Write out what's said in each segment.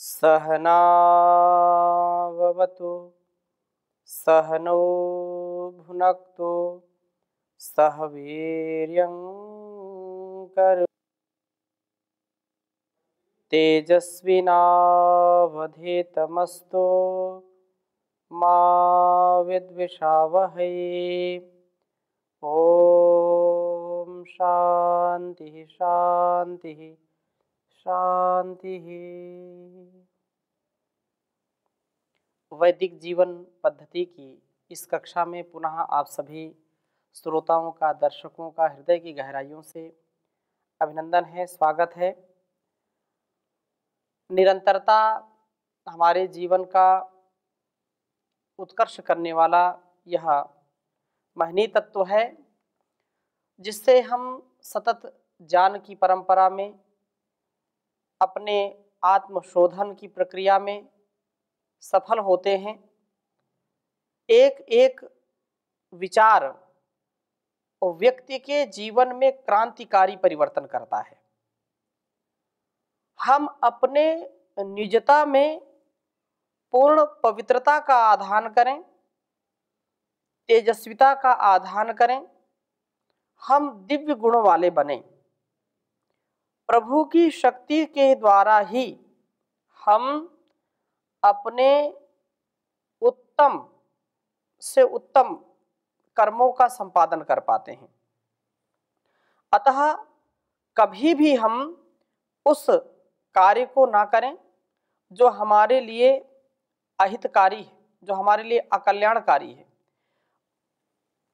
सहनाववतु सहनो भुनक्तु सह वीर्यं कर तेजस्विनावधीतमस्तु मा विद्विषावहै। ओम शांति शांति शांति। वैदिक जीवन पद्धति की इस कक्षा में पुनः आप सभी श्रोताओं का, दर्शकों का हृदय की गहराइयों से अभिनंदन है, स्वागत है। निरंतरता हमारे जीवन का उत्कर्ष करने वाला यह महनीय तत्व है, जिससे हम सतत ज्ञान की परंपरा में, अपने आत्मशोधन की प्रक्रिया में सफल होते हैं। एक एक विचार व्यक्ति के जीवन में क्रांतिकारी परिवर्तन करता है। हम अपने निजता में पूर्ण पवित्रता का आधान करें, तेजस्विता का आधान करें, हम दिव्य गुणों वाले बने। प्रभु की शक्ति के द्वारा ही हम अपने उत्तम से उत्तम कर्मों का संपादन कर पाते हैं। अतः कभी भी हम उस कार्य को ना करें जो हमारे लिए अहितकारी है, जो हमारे लिए अकल्याणकारी है।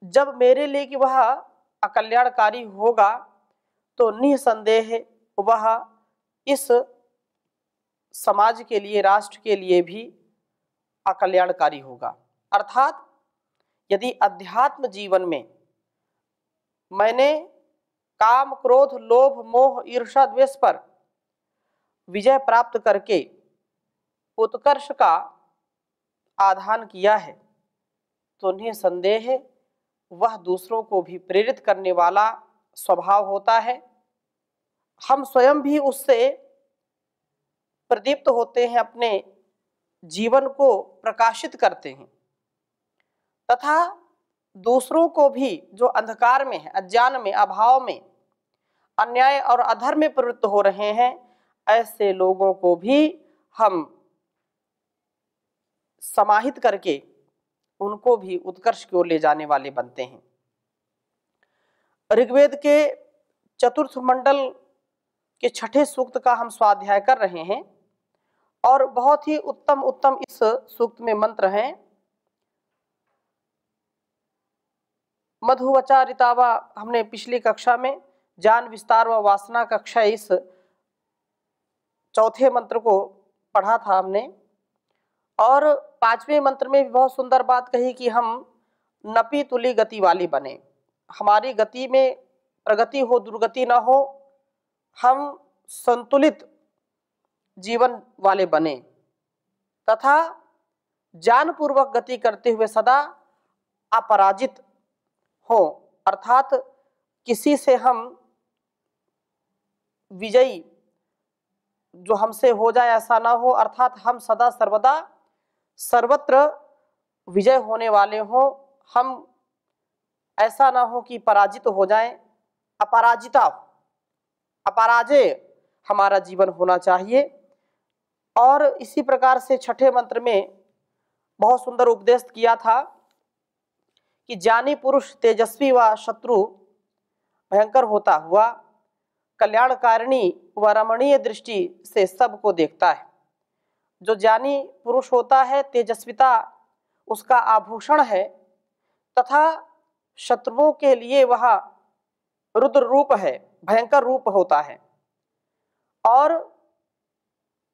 जब मेरे लिए कि वह अकल्याणकारी होगा तो निसंदेह वह इस समाज के लिए, राष्ट्र के लिए भी अकल्याणकारी होगा। अर्थात यदि अध्यात्म जीवन में मैंने काम, क्रोध, लोभ, मोह, ईर्ष्या, द्वेष पर विजय प्राप्त करके उत्कर्ष का आधान किया है, तो निसंदेह वह दूसरों को भी प्रेरित करने वाला स्वभाव होता है। हम स्वयं भी उससे प्रदीप्त होते हैं, अपने जीवन को प्रकाशित करते हैं तथा दूसरों को भी जो अंधकार में है, अज्ञान में, अभाव में, अन्याय और अधर्म में प्रवृत्त हो रहे हैं, ऐसे लोगों को भी हम समाहित करके उनको भी उत्कर्ष की ओर ले जाने वाले बनते हैं। ऋग्वेद के चतुर्थ मंडल के छठे सूक्त का हम स्वाध्याय कर रहे हैं और बहुत ही उत्तम उत्तम इस सूक्त में मंत्र हैं। मधुवचा ऋतावा हमने पिछली कक्षा में, ज्ञान विस्तार व वासना कक्षा इस चौथे मंत्र को पढ़ा था हमने। और पांचवें मंत्र में भी बहुत सुंदर बात कही कि हम नपी तुली गति वाली बने। हमारी गति में प्रगति हो, दुर्गति न हो, हम संतुलित जीवन वाले बने तथा ज्ञानपूर्वक गति करते हुए सदा अपराजित हो। अर्थात किसी से हम विजयी जो हमसे हो जाए ऐसा ना हो, अर्थात हम सदा सर्वदा सर्वत्र विजय होने वाले हों। हम ऐसा ना हो कि पराजित हो जाएं, अपराजय हमारा जीवन होना चाहिए। और इसी प्रकार से छठे मंत्र में बहुत सुंदर उपदेश किया था कि ज्ञानी पुरुष तेजस्वी व शत्रु भयंकर होता हुआ कल्याणकारिणी व रमणीय दृष्टि से सबको देखता है। जो ज्ञानी पुरुष होता है, तेजस्विता उसका आभूषण है तथा शत्रुओं के लिए वह रुद्र रूप है, भयंकर रूप होता है। और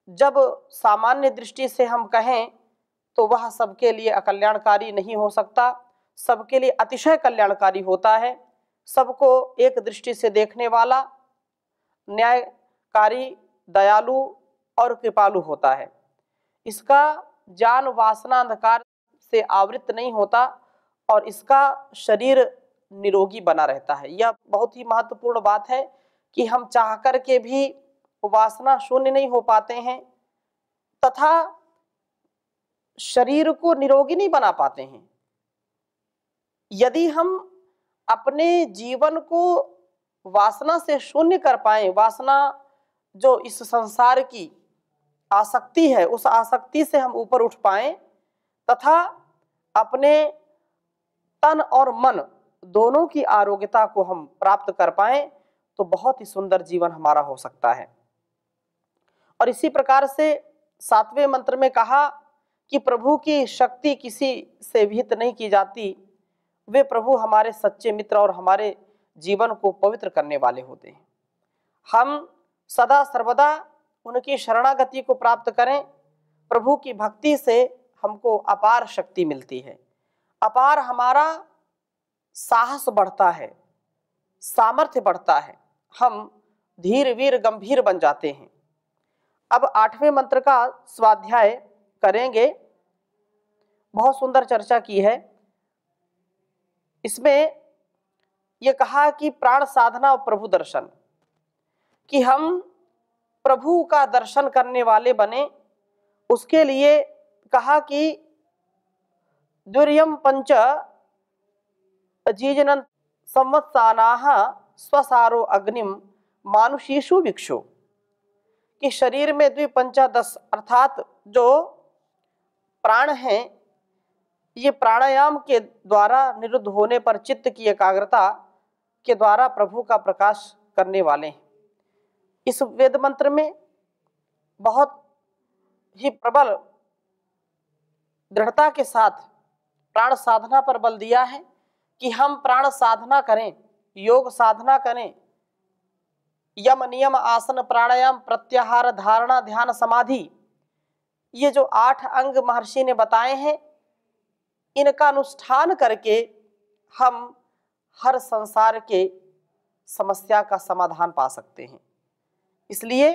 जब सामान्य दृष्टि से हम कहें तो वह सबके लिए अकल्याणकारी नहीं हो सकता, सबके लिए अतिशय कल्याणकारी होता है। सबको एक दृष्टि से देखने वाला, न्यायकारी, दयालु और कृपालु होता है। इसका ज्ञान वासना अंधकार से आवृत नहीं होता और इसका शरीर निरोगी बना रहता है। यह बहुत ही महत्वपूर्ण बात है कि हम चाह कर के भी वासना शून्य नहीं हो पाते हैं, तथा शरीर को निरोगी नहीं बना पाते हैं। यदि हम अपने जीवन को वासना से शून्य कर पाए, वासना जो इस संसार की आसक्ति है, उस आसक्ति से हम ऊपर उठ पाए तथा अपने तन और मन दोनों की आरोग्यता को हम प्राप्त कर पाए, तो बहुत ही सुंदर जीवन हमारा हो सकता है। और इसी प्रकार से 7वें मंत्र में कहा कि प्रभु की शक्ति किसी से भीत नहीं की जाती, वे प्रभु हमारे सच्चे मित्र और हमारे जीवन को पवित्र करने वाले होते हैं। हम सदा सर्वदा उनकी शरणागति को प्राप्त करें। प्रभु की भक्ति से हमको अपार शक्ति मिलती है, अपार हमारा साहस बढ़ता है, सामर्थ्य बढ़ता है, हम धीर वीर गंभीर बन जाते हैं। अब 8वें मंत्र का स्वाध्याय करेंगे। बहुत सुंदर चर्चा की है। इसमें यह कहा कि प्राण साधना और प्रभु दर्शन, कि हम प्रभु का दर्शन करने वाले बने। उसके लिए कहा कि दुर्यम पंच जीजन संवत्सानाः स्वसारो अग्निम मानुषीषु भिक्षु, कि शरीर में द्विपंचादश अर्थात जो प्राण हैं, ये प्राणायाम के द्वारा निरुद्ध होने पर चित्त की एकाग्रता के द्वारा प्रभु का प्रकाश करने वाले हैं। इस वेद मंत्र में बहुत ही प्रबल दृढ़ता के साथ प्राण साधना पर बल दिया है कि हम प्राण साधना करें, योग साधना करें। यम नियम आसन प्राणायाम प्रत्याहार धारणा ध्यान समाधि, ये जो 8 अंग महर्षि ने बताए हैं, इनका अनुष्ठान करके हम हर संसार के समस्या का समाधान पा सकते हैं। इसलिए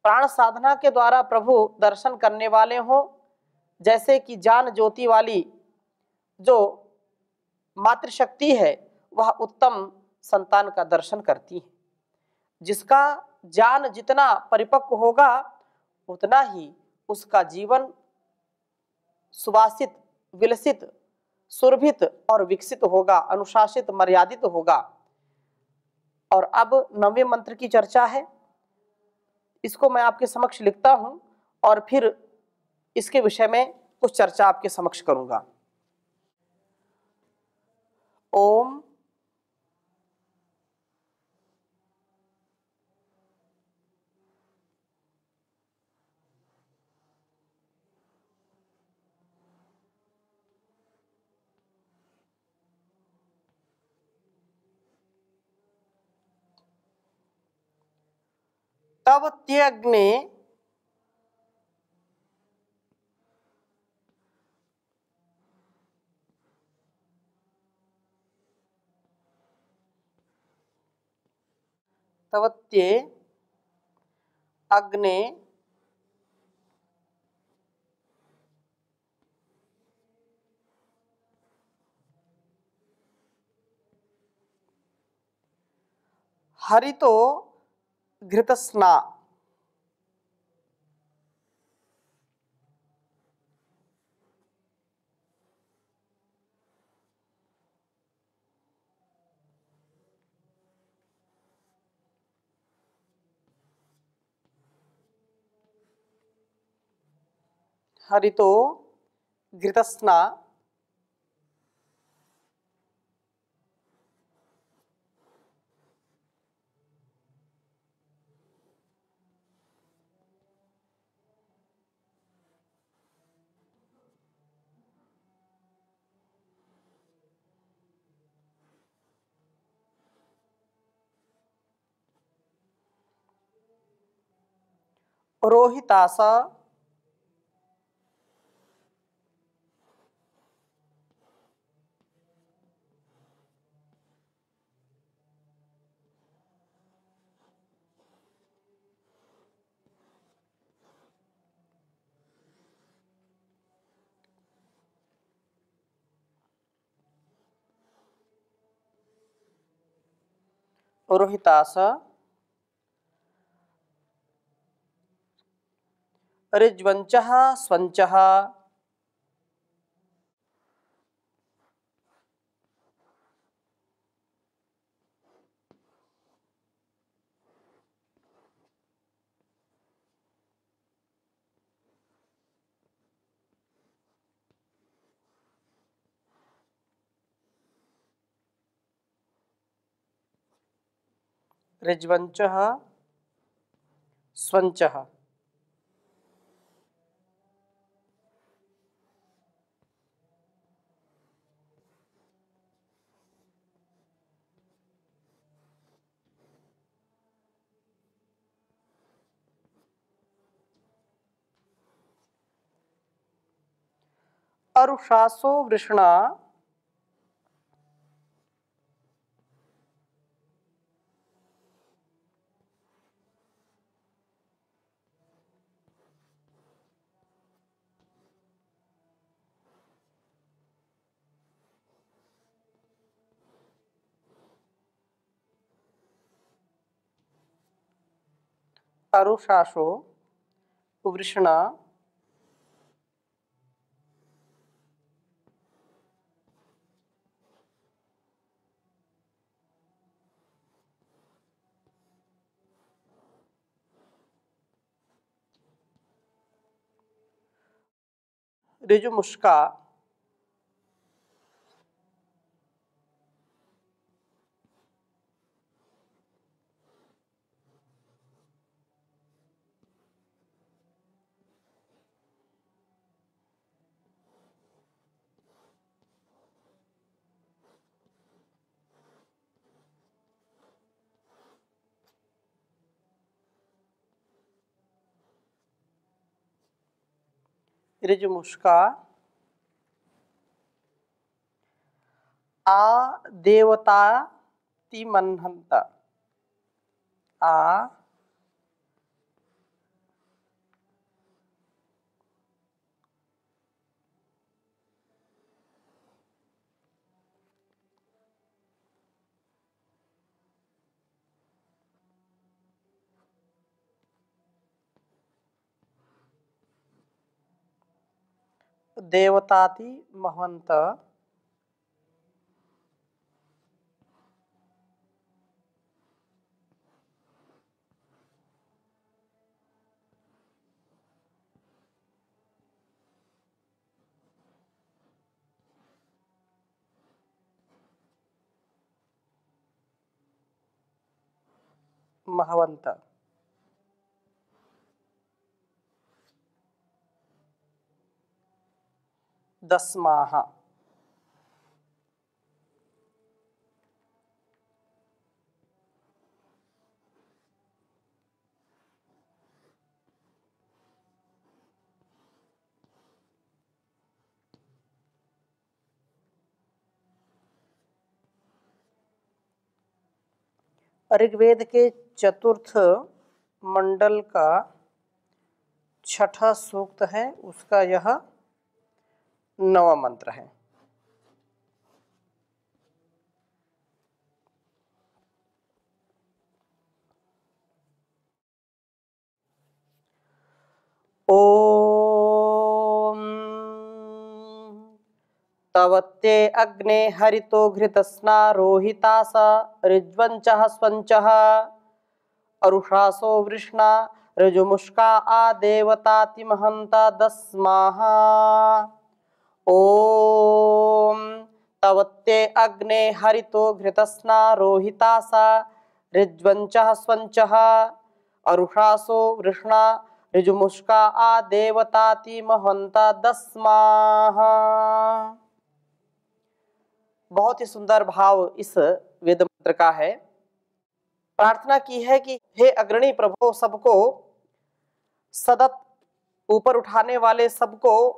प्राण साधना के द्वारा प्रभु दर्शन करने वाले हों, जैसे कि जान ज्योति वाली जो मातृशक्ति है, वह उत्तम संतान का दर्शन करती है। जिसका ज्ञान जितना परिपक्व होगा, उतना ही उसका जीवन सुवासित, विलसित, सुरभित और विकसित होगा, अनुशासित, मर्यादित होगा। और अब 9वें मंत्र की चर्चा है। इसको मैं आपके समक्ष लिखता हूं और फिर इसके विषय में कुछ चर्चा आपके समक्ष करूंगा। ओम तव त्यग्ने तवत्ये अग्ने हरितो घृतस्ना, हरितो घृतस्ना रोहितास रोहितास ऋज्वंचः स्वंचः। ऋज्वंचः स्वंचः। अरुषासो वृषणा अरुषासो वृषणा ऋजुमुष्का ऋजुमुष्का आ देवतातिमन्हन्त। आ देवताति महंत। महवंत। दस्माः। ऋग्वेद के चतुर्थ मंडल का छठा सूक्त है, उसका यह 9वां मंत्र है। ओम तवत्ते अग्ने हरितो घृतस्ना रोहितास ऋज्वंचः स्वंचः अरुषासो वृष्णा ऋजुमुष्का आ देवतातिमहन्ता दस्माः। ओम तवत्ते अग्ने हरितो घृतस्ना रोहितासा ऋज्वंचः स्वंचः अरुषासो वृष्णा ऋजुमुष्का आ देवतातिमहन्ता दस्माः। बहुत ही सुंदर भाव इस वेद मंत्र का है। प्रार्थना की है कि हे अग्रणी प्रभु, सबको सतत ऊपर उठाने वाले, सबको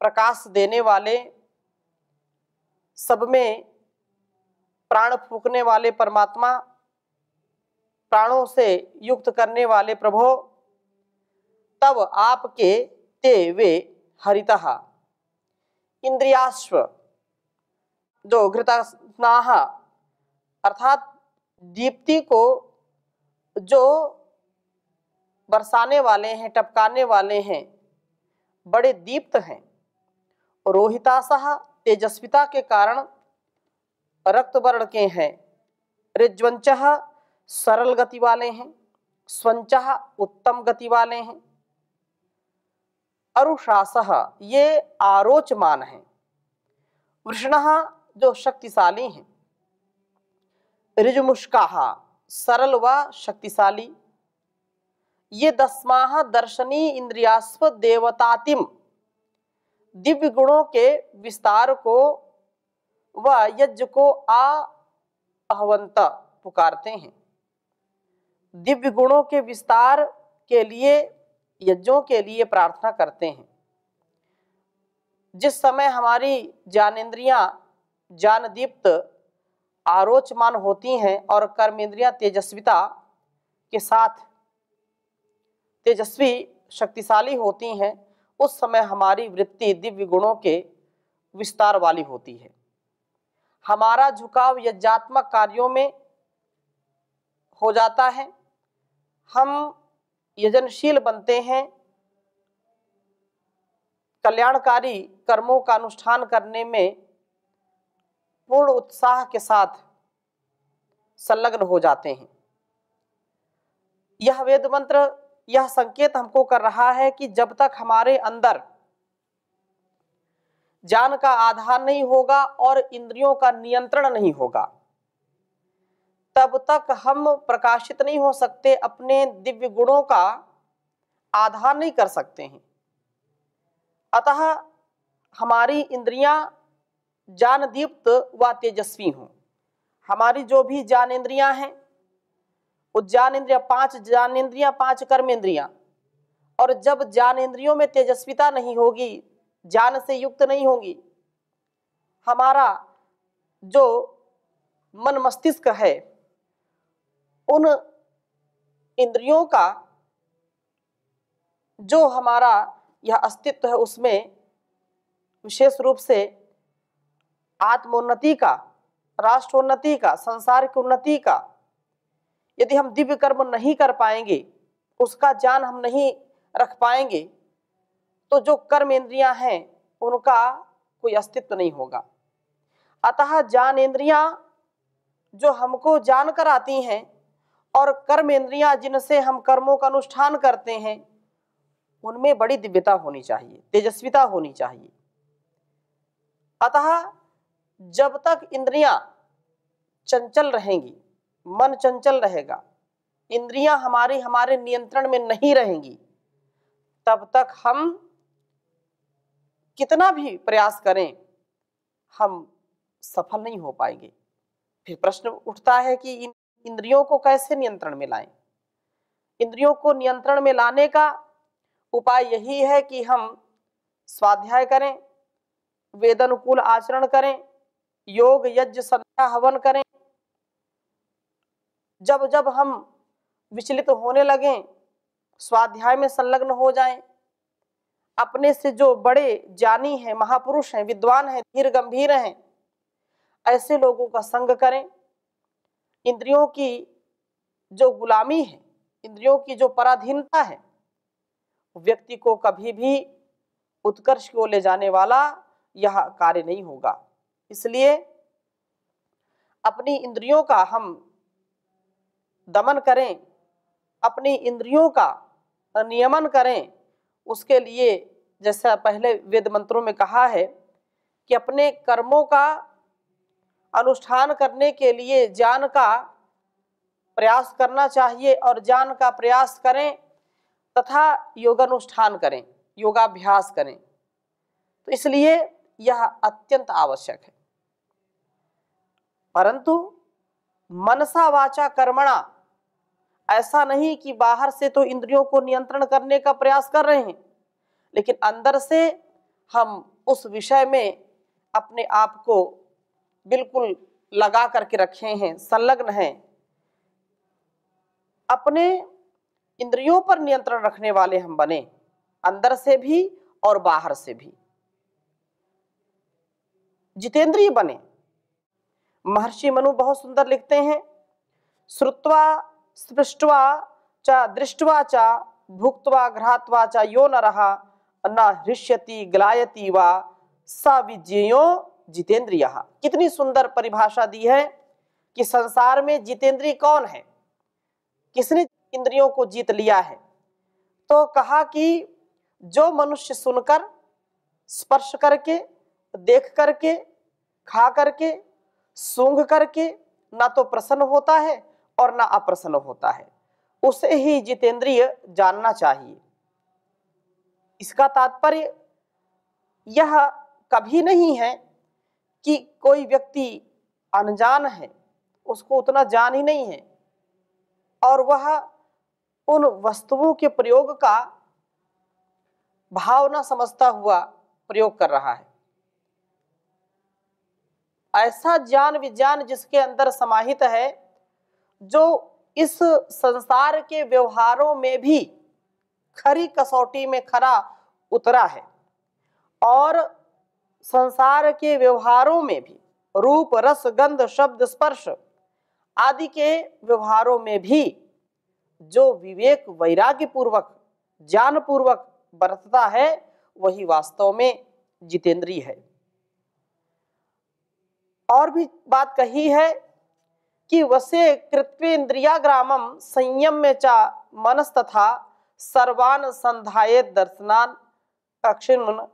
प्रकाश देने वाले, सब में प्राण फूंकने वाले परमात्मा, प्राणों से युक्त करने वाले प्रभु, तब आपके ते वे हरितः इंद्रियाश्व, जो घृतस्नाः अर्थात दीप्ति को जो बरसाने वाले हैं, टपकाने वाले हैं, बड़े दीप्त हैं। रोहितासह तेजस्विता के कारण रक्त वर्ण के हैं। ऋज्वंचः सरल गति वाले हैं, स्वंचः उत्तम गति वाले हैं। अरुषासः ये आरोचमान हैं। वृषणः जो शक्तिशाली हैं। ऋजुमुष्काः सरल व शक्तिशाली। ये दस्माः दर्शनी इंद्रियास्व देवतातिम दिव्य गुणों के विस्तार को व यज्ञ को आहवंत पुकारते हैं। दिव्य गुणों के विस्तार के लिए, यज्ञों के लिए प्रार्थना करते हैं। जिस समय हमारी ज्ञानेंद्रियां ज्ञानदीप्त आरोचमान होती हैं और कर्मेंद्रियां तेजस्विता के साथ तेजस्वी शक्तिशाली होती हैं, उस समय हमारी वृत्ति दिव्य गुणों के विस्तार वाली होती है। हमारा झुकाव यज्ञात्मक कार्यों में हो जाता है। हम यजनशील बनते हैं। कल्याणकारी कर्मों का अनुष्ठान करने में पूर्ण उत्साह के साथ संलग्न हो जाते हैं। यह वेद मंत्र, यह संकेत हमको कर रहा है कि जब तक हमारे अंदर ज्ञान का आधार नहीं होगा और इंद्रियों का नियंत्रण नहीं होगा, तब तक हम प्रकाशित नहीं हो सकते, अपने दिव्य गुणों का आधार नहीं कर सकते हैं। अतः हमारी इंद्रियां ज्ञानदीप्त व तेजस्वी हों। हमारी जो भी ज्ञानेंद्रियां हैं, वो ज्ञानेंद्रियां 5 ज्ञानेंद्रियां, 5 कर्मेंद्रियां, और जब ज्ञानेंद्रियों में तेजस्विता नहीं होगी, ज्ञान से युक्त नहीं होगी, हमारा जो मन मस्तिष्क है, उन इंद्रियों का जो हमारा यह अस्तित्व है, उसमें विशेष रूप से आत्मोन्नति का, राष्ट्रोन्नति का, संसार की उन्नति का, यदि हम दिव्य कर्म नहीं कर पाएंगे, उसका ज्ञान हम नहीं रख पाएंगे, तो जो कर्म इंद्रियां हैं उनका कोई अस्तित्व नहीं होगा। अतः ज्ञानेंद्रियां जो हमको जान कर आती हैं और कर्म इंद्रियां जिनसे हम कर्मों का अनुष्ठान करते हैं, उनमें बड़ी दिव्यता होनी चाहिए, तेजस्विता होनी चाहिए। अतः जब तक इंद्रियां चंचल रहेंगी, मन चंचल रहेगा, इंद्रियां हमारे नियंत्रण में नहीं रहेंगी, तब तक हम कितना भी प्रयास करें, हम सफल नहीं हो पाएंगे। फिर प्रश्न उठता है कि इन इंद्रियों को कैसे नियंत्रण में लाएं? इंद्रियों को नियंत्रण में लाने का उपाय यही है कि हम स्वाध्याय करें, वेदानुकूल आचरण करें, योग यज्ञ संध्या हवन करें। जब जब हम विचलित होने लगें, स्वाध्याय में संलग्न हो जाएं, अपने से जो बड़े ज्ञानी हैं, महापुरुष हैं, विद्वान हैं, धीर गंभीर हैं, ऐसे लोगों का संग करें। इंद्रियों की जो गुलामी है, इंद्रियों की जो पराधीनता है, व्यक्ति को कभी भी उत्कर्ष को ले जाने वाला यह कार्य नहीं होगा। इसलिए अपनी इंद्रियों का हम दमन करें, अपनी इंद्रियों का नियमन करें। उसके लिए जैसा पहले वेद मंत्रों में कहा है कि अपने कर्मों का अनुष्ठान करने के लिए ज्ञान का प्रयास करना चाहिए, और ज्ञान का प्रयास करें तथा योगानुष्ठान करें, योगाभ्यास करें। तो इसलिए यह अत्यंत आवश्यक है। परंतु मनसा वाचा कर्मणा, ऐसा नहीं कि बाहर से तो इंद्रियों को नियंत्रण करने का प्रयास कर रहे हैं, लेकिन अंदर से हम उस विषय में अपने आप को बिल्कुल लगा करके रखे हैं, संलग्न हैं। अपने इंद्रियों पर नियंत्रण रखने वाले हम बने, अंदर से भी और बाहर से भी जितेंद्रिय बने। महर्षि मनु बहुत सुंदर लिखते हैं, श्रुत्वा स्पृष्ट्वा च दृष्ट्वा च भुक्त्वा घ्रात्वा च यो नरः न हृष्यति ग्लायति वा स विज्ञेयो जितेंद्रियः। कितनी सुंदर परिभाषा दी है कि संसार में जितेंद्रिय कौन है, किसने इंद्रियों को जीत लिया है। तो कहा कि जो मनुष्य सुनकर, स्पर्श करके, देख करके, खा करके, सूंघ करके ना तो प्रसन्न होता है और ना अप्रसन्न होता है, उसे ही जितेंद्रिय जानना चाहिए। इसका तात्पर्य यह कभी नहीं है कि कोई व्यक्ति अनजान है, उसको उतना जान ही नहीं है और वह उन वस्तुओं के प्रयोग का भाव न समझता हुआ प्रयोग कर रहा है। ऐसा ज्ञान विज्ञान जिसके अंदर समाहित है, जो इस संसार के व्यवहारों में भी खरी कसौटी में खरा उतरा है और संसार के व्यवहारों में भी, रूप रस गंध शब्द स्पर्श आदि के व्यवहारों में भी जो विवेक वैराग्य पूर्वक, ज्ञान पूर्वक बरतता है, वही वास्तव में जितेंद्रिय है। और भी बात कही है कि वसे कृत्वेन्द्रियाग्रामं संयम्य च मनस्तथा सर्वान संधायेत दर्शनान अक्षिण्ण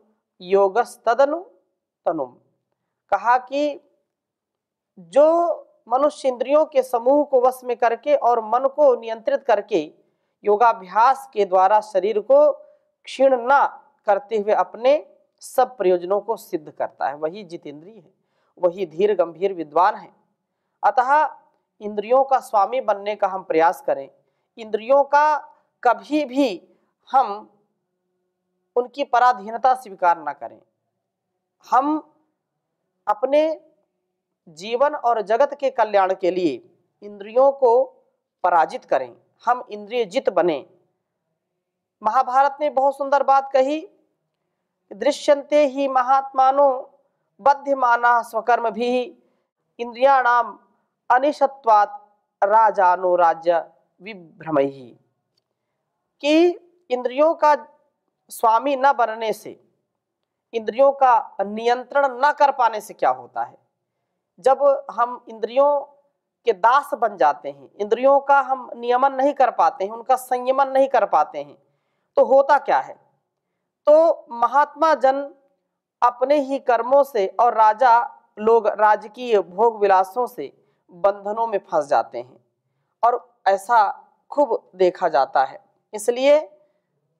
योगस्तदनु तनुम। कहा कि जो मनुष्य इंद्रियों के समूह को वश में करके और मन को नियंत्रित करके योगाभ्यास के द्वारा शरीर को क्षीण न करते हुए अपने सब प्रयोजनों को सिद्ध करता है, वही जितेंद्रिय है, वही धीर गंभीर विद्वान है। अतः इंद्रियों का स्वामी बनने का हम प्रयास करें, इंद्रियों का कभी भी हम उनकी पराधीनता स्वीकार न करें। हम अपने जीवन और जगत के कल्याण के लिए इंद्रियों को पराजित करें, हम इंद्रिय जित बने। महाभारत ने बहुत सुंदर बात कही, दृश्यन्ते ही महात्मानो बध्यमाना स्वकर्म भी इंद्रियाणाम अनिशत्वात् राजानो राज्य विभ्रमैहि। कि इंद्रियों का स्वामी न बनने से, इंद्रियों का नियंत्रण न कर पाने से क्या होता है, जब हम इंद्रियों के दास बन जाते हैं, इंद्रियों का हम नियमन नहीं कर पाते हैं, उनका संयमन नहीं कर पाते हैं, तो होता क्या है। तो महात्मा जन अपने ही कर्मों से और राजा लोग राजकीय भोग विलासों से बंधनों में फंस जाते हैं और ऐसा खूब देखा जाता है। इसलिए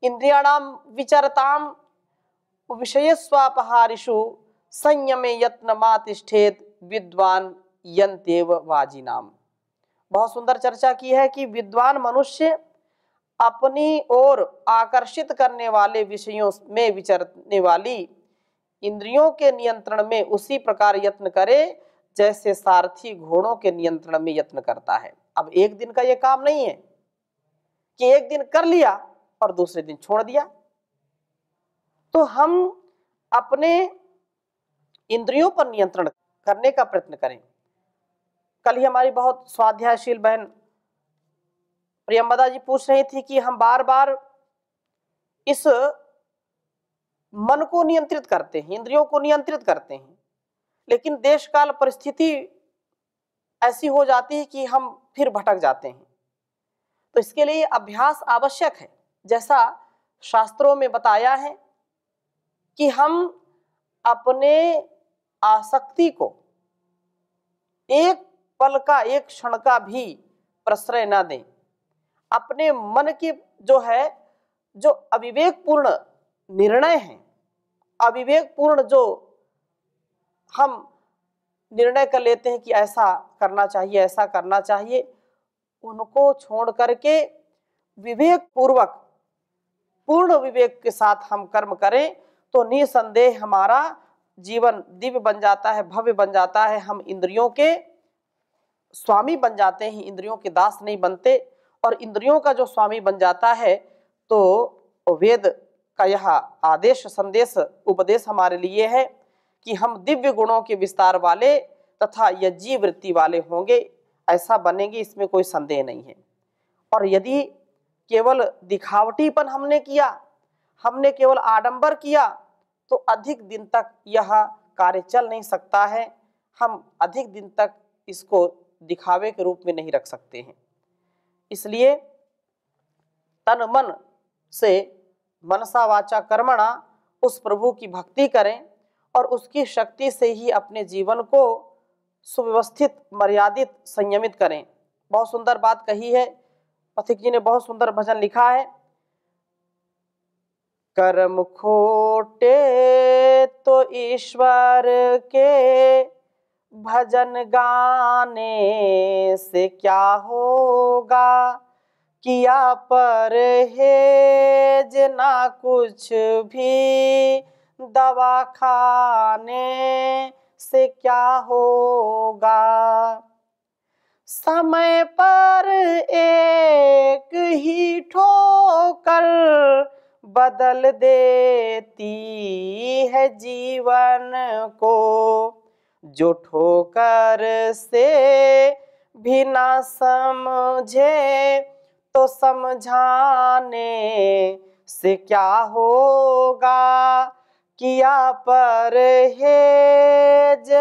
इंद्रियाणाम विचरताम विषयस्वापहारिषु संयमे यत्नमातिष्ठेत विद्वान यन्तेव वाजिनाम। बहुत सुंदर चर्चा की है कि विद्वान मनुष्य अपनी ओर आकर्षित करने वाले विषयों में विचरने वाली इंद्रियों के नियंत्रण में उसी प्रकार यत्न करे जैसे सारथी घोड़ों के नियंत्रण में यत्न करता है। अब एक दिन का यह काम नहीं है कि एक दिन कर लिया और दूसरे दिन छोड़ दिया। तो हम अपने इंद्रियों पर नियंत्रण करने का प्रयत्न करें। कल ही हमारी बहुत स्वाध्यायशील बहन प्रियंवदा जी पूछ रही थी कि हम बार बार इस मन को नियंत्रित करते हैं, इंद्रियों को नियंत्रित करते हैं, लेकिन देश काल परिस्थिति ऐसी हो जाती है कि हम फिर भटक जाते हैं। तो इसके लिए अभ्यास आवश्यक है। जैसा शास्त्रों में बताया है कि हम अपने आसक्ति को एक पल का, एक क्षण का भी प्रश्रय न दें। अपने मन की जो अविवेकपूर्ण निर्णय हैं, अविवेकपूर्ण जो हम निर्णय कर लेते हैं कि ऐसा करना चाहिए, ऐसा करना चाहिए, उनको छोड़ करके विवेक पूर्वक, पूर्ण विवेक के साथ हम कर्म करें तो निसंदेह हमारा जीवन दिव्य बन जाता है, भव्य बन जाता है। हम इंद्रियों के स्वामी बन जाते हैं, इंद्रियों के दास नहीं बनते। और इंद्रियों का जो स्वामी बन जाता है तो वेद का यह आदेश, संदेश, उपदेश हमारे लिए है कि हम दिव्य गुणों के विस्तार वाले तथा यज्ञी वृत्ति वाले होंगे, ऐसा बनेंगे, इसमें कोई संदेह नहीं है। और यदि केवल दिखावटीपन हमने किया, हमने केवल आडंबर किया, तो अधिक दिन तक यह कार्य चल नहीं सकता है। हम अधिक दिन तक इसको दिखावे के रूप में नहीं रख सकते हैं। इसलिए तन मन से मनसा वाचा कर्मणा उस प्रभु की भक्ति करें और उसकी शक्ति से ही अपने जीवन को सुव्यवस्थित, मर्यादित, संयमित करें। बहुत सुंदर बात कही है, पथिक जी ने बहुत सुंदर भजन लिखा है। कर्म खोटे तो ईश्वर के भजन गाने से क्या होगा, किया परहेज ना कुछ भी दवा खाने से क्या होगा। समय पर एक ही ठोकर बदल देती है जीवन को, जो ठोकर से भी ना समझे तो समझाने से क्या होगा, किया परहेज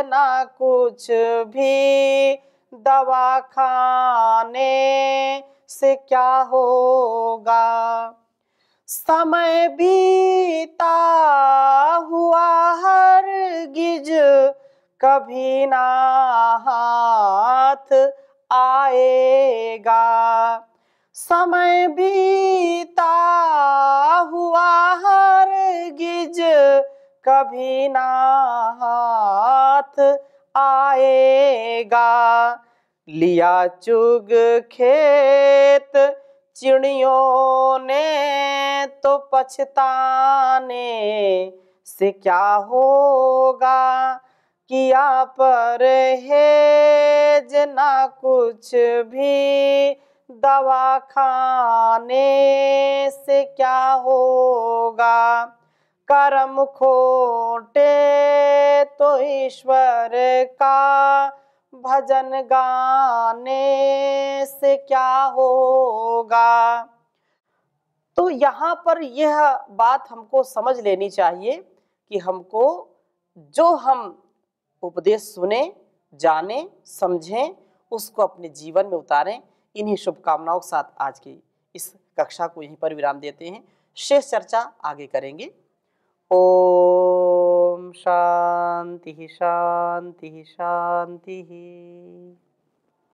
ना कुछ भी दवा खाने से क्या होगा। समय बीता हुआ हरगिज कभी ना हाथ आएगा। समय बीता हुआ हरगिज कभी ना हाथ आएगा। लिया चुग खेत चिड़ियों ने तो पछताने से क्या होगा, किया परहेज ना कुछ भी दवा खाने से क्या होगा। कर्म खोटे तो ईश्वर का भजन गाने से क्या होगा। तो यहाँ पर यह बात हमको समझ लेनी चाहिए कि हमको जो हम उपदेश सुने, जाने, समझें, उसको अपने जीवन में उतारें। इन्हीं शुभकामनाओं के साथ आज की इस कक्षा को यहीं पर विराम देते हैं। शेष चर्चा आगे करेंगे। ओम शांति शांति शांति।